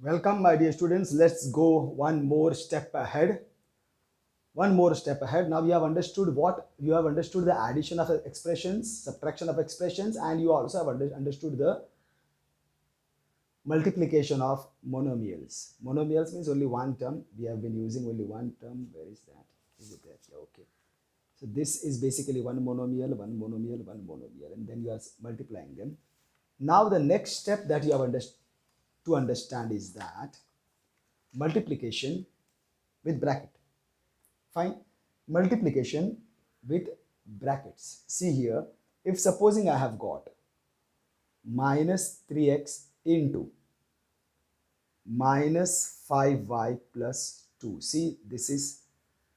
Welcome, my dear students. Let's go one more step ahead. One more step ahead. Now you have understood what you have understood the addition of expressions, subtraction of expressions, and you also have understood the multiplication of monomials. Monomials means only one term. We have been using only one term. Where is that? Is it there? Yeah, okay. So this is basically one monomial, one monomial, one monomial, and then you are multiplying them. Now the next step that you have to understand is that multiplication with bracket. Fine. Multiplication with brackets. See here, if supposing I have got minus 3x into minus 5y plus 2. See, this is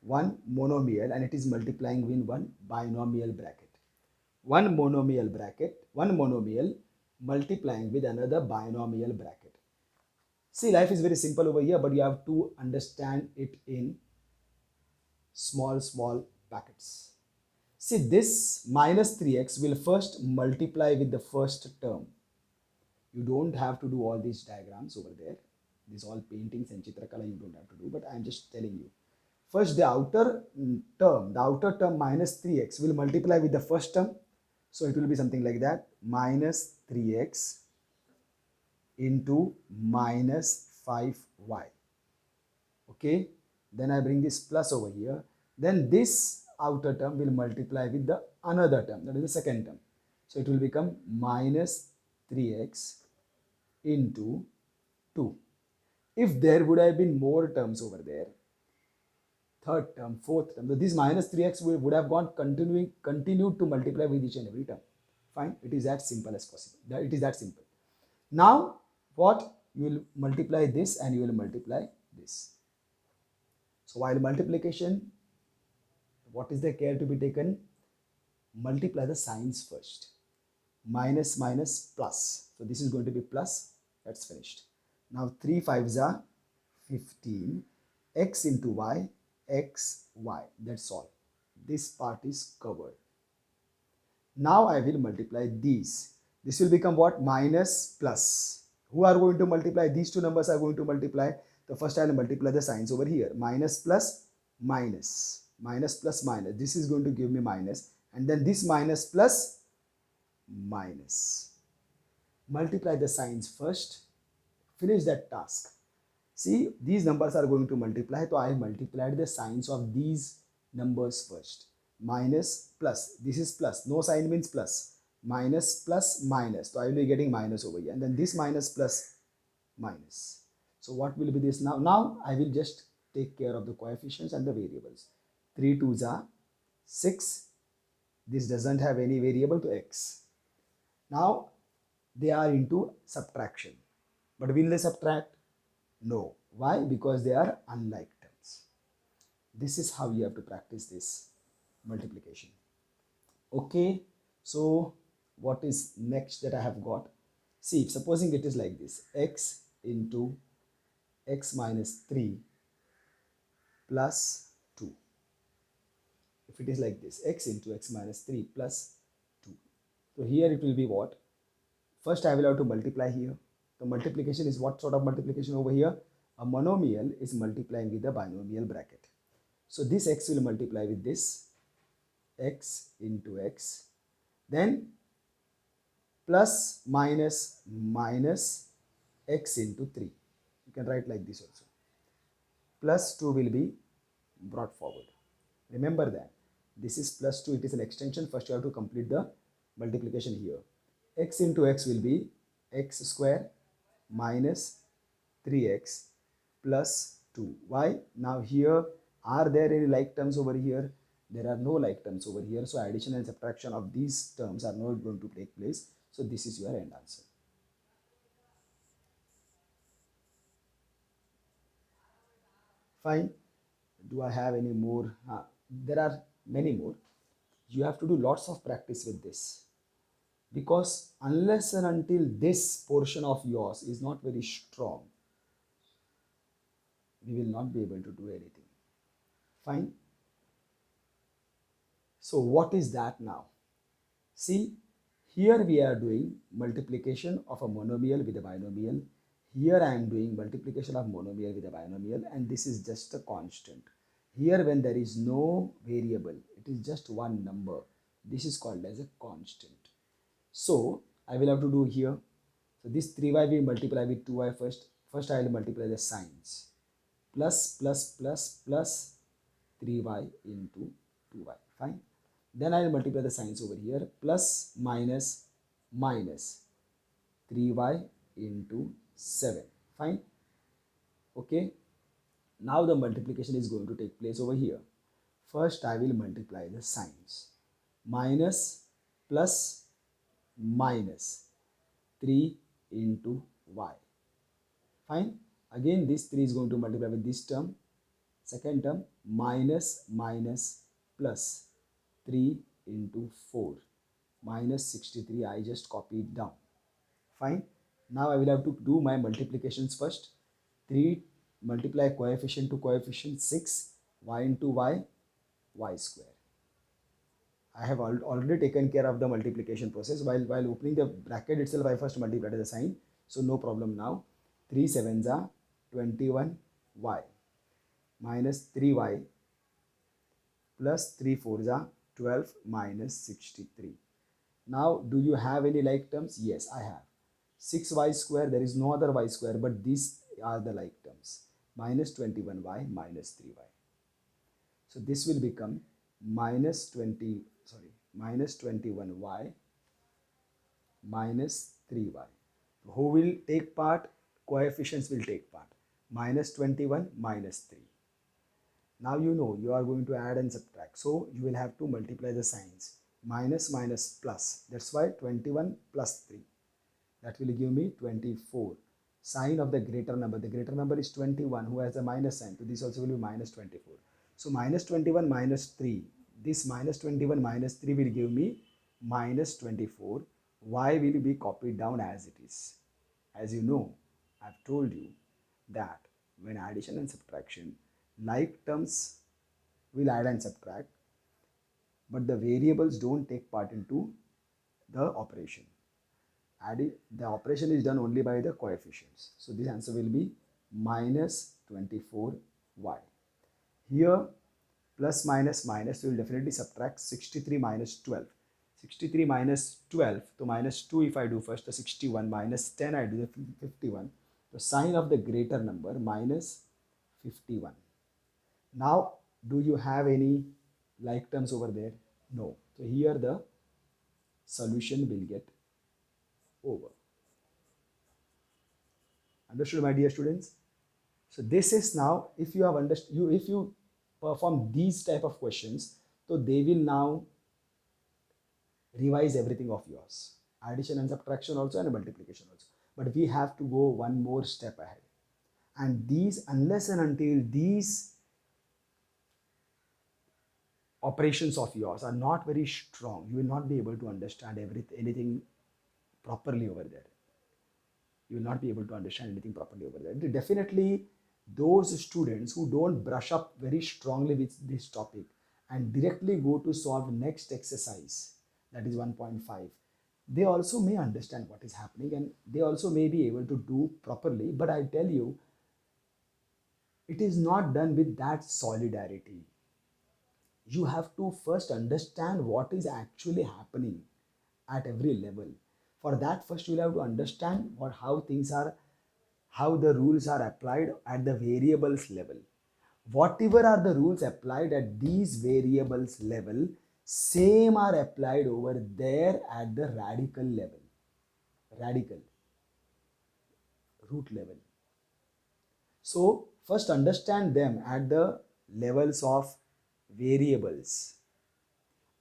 one monomial and it is multiplying in one binomial bracket. One monomial multiplying with another binomial bracket. See, life is very simple over here, but you have to understand it in small packets. See, this minus 3x will first multiply with the first term. You don't have to do all these diagrams over there. These all paintings and Chitrakala you don't have to do, but I am just telling you. First, the outer term minus 3x will multiply with the first term. So it will be something like that. Minus 3x into minus 5y. Okay. Then I bring this plus over here. Then this outer term will multiply with the another term, that is the second term. So it will become minus 3x into 2. If there would have been more terms over there, third term, fourth term, so this minus 3x would have gone continued to multiply with each and every term. Fine, it is that simple as possible. It is that simple. Now, what you will multiply this and you will multiply this. So while multiplication, what is the care to be taken? Multiply the signs first. Minus minus plus. So this is going to be plus. That's finished. Now 3 5s are 15. X into y, x, y. That's all. This part is covered. Now I will multiply these. This will become what? Minus plus. Who are going to multiply? These two numbers are going to multiply. So first I will multiply the signs over here. Minus plus minus. Minus plus minus. This is going to give me minus. And then this minus plus minus. Multiply the signs first. Finish that task. See, these numbers are going to multiply. So I multiplied the signs of these numbers first. Minus plus. This is plus. No sign means plus. Minus plus minus. So I will be getting minus over here. And then this minus plus minus. So what will be this now? Now I will just take care of the coefficients and the variables. 3 2s are 6. This doesn't have any variable to x. Now they are into subtraction. But will they subtract? No. Why? Because they are unlike terms. This is how you have to practice this multiplication. Okay. So what is next that I have got? See, supposing it is like this. X into x minus 3 plus 2. If it is like this, x into x minus 3 plus 2. So here it will be what? First I will have to multiply here. The multiplication is what sort of multiplication over here? A monomial is multiplying with a binomial bracket. So this x will multiply with this x into x. Then plus minus minus x into 3. You can write like this also. Plus 2 will be brought forward. Remember that. This is plus 2. It is an extension. First you have to complete the multiplication here. X into x will be x square minus 3x plus 2. Why? Now here, are there any like terms over here? There are no like terms over here. So addition and subtraction of these terms are not going to take place. So this is your end answer. Fine. Do I have any more? There are many more. You have to do lots of practice with this. Because unless and until this portion of yours is not very strong, we will not be able to do anything. Fine. So what is that now? See, here we are doing multiplication of a monomial with a binomial. Here I am doing multiplication of monomial with a binomial, and this is just a constant. Here when there is no variable, it is just one number. This is called as a constant. So I will have to do here. So this 3y we multiply with 2y first. First I will multiply the signs. Plus plus plus plus 3y into 2y. Fine. Then I will multiply the signs over here. Plus minus minus 3y into 7. Fine. Okay. Now the multiplication is going to take place over here. First I will multiply the signs. Minus plus minus 3 into y. Fine. Again this 3 is going to multiply with this term. Second term minus minus plus 3 into 4 minus 63. I just copy it down. Fine. Now I will have to do my multiplications first. 3 multiply coefficient to coefficient 6 y into y square. I have already taken care of the multiplication process. While opening the bracket itself, I first multiplied the sign. So no problem now. 3 sevens are 21y minus 3y plus 3 fours are 12 minus 63. Now do you have any like terms? Yes, I have. 6y square, there is no other y square, but these are the like terms. Minus 21y minus 3y. So this will become minus 21y minus 3y. Who will take part? Coefficients will take part. Minus 21 minus 3. Now you know you are going to add and subtract. So you will have to multiply the signs. Minus minus plus. That's why 21 plus 3. That will give me 24. Sign of the greater number. The greater number is 21 who has a minus sign. So this also will be minus 24. So minus 21 minus 3. This minus 21 minus 3 will give me minus 24. Y will be copied down as it is. As you know, I've told you that when addition and subtraction, like terms will add and subtract, but the variables don't take part into the operation. The operation is done only by the coefficients. So this answer will be minus 24y. Here plus minus minus will definitely subtract 63 minus 12. 63 minus 12, so minus 2 if I do first, the 61 minus 10 I do the 51. The sign of the greater number minus 51. Now do you have any like terms over there? No. So here the solution will get over. Understood, my dear students? So this is now, if you have understood, if you perform these type of questions, so they will now revise everything of yours. Addition and subtraction also and multiplication also. But we have to go one more step ahead. And these, unless and until these operations of yours are not very strong, you will not be able to understand anything properly over there. You will not be able to understand anything properly over there. Definitely those students who don't brush up very strongly with this topic and directly go to solve next exercise, that is 1.5, they also may understand what is happening and they also may be able to do properly. But I tell you, it is not done with that solidarity. You have to first understand what is actually happening at every level. For that, first you will have to understand how things are, how the rules are applied at the variables level. Whatever are the rules applied at these variables level, same are applied over there at the radical level, root level. So first understand them at the levels of variables.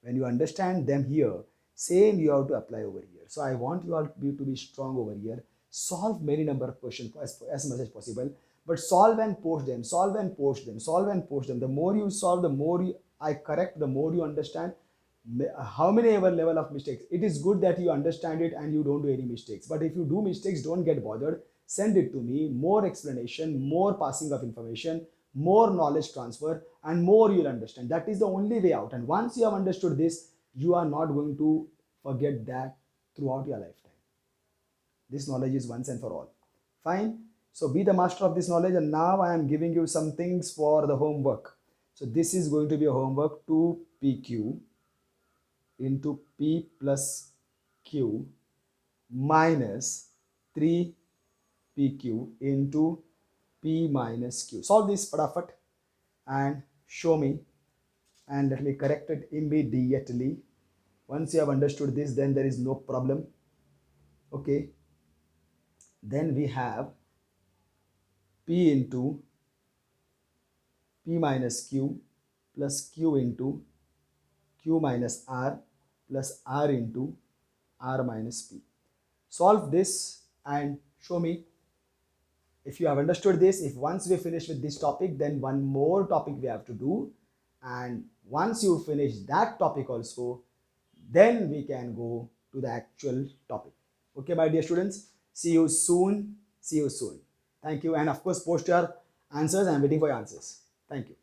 When you understand them here, same you have to apply over here. So I want you all to be strong over here. Solve many number of questions as much as possible, but solve and post them, solve and post them, solve and post them. The more you solve, the more I correct, the more you understand how many ever level of mistakes. It is good that you understand it and you don't do any mistakes. But if you do mistakes, don't get bothered. Send it to me. More explanation, more passing of information, more knowledge transfer, and more you'll understand. That is the only way out. And once you have understood this, you are not going to forget that throughout your lifetime. This knowledge is once and for all. Fine. So be the master of this knowledge, and now I am giving you some things for the homework. So this is going to be a homework: 2pq into p plus q minus 3pq into p minus q. Solve this fatafat and show me, and let me correct it immediately. Once you have understood this, then there is no problem. Okay. Then we have p into p minus q plus q into q minus r plus r into r minus p. Solve this and show me if you have understood this. If once we finish with this topic, then one more topic we have to do, and once you finish that topic also, then we can go to the actual topic. Okay, my dear students, see you soon. See you soon. Thank you, and of course post your answers. I am waiting for your answers. Thank you.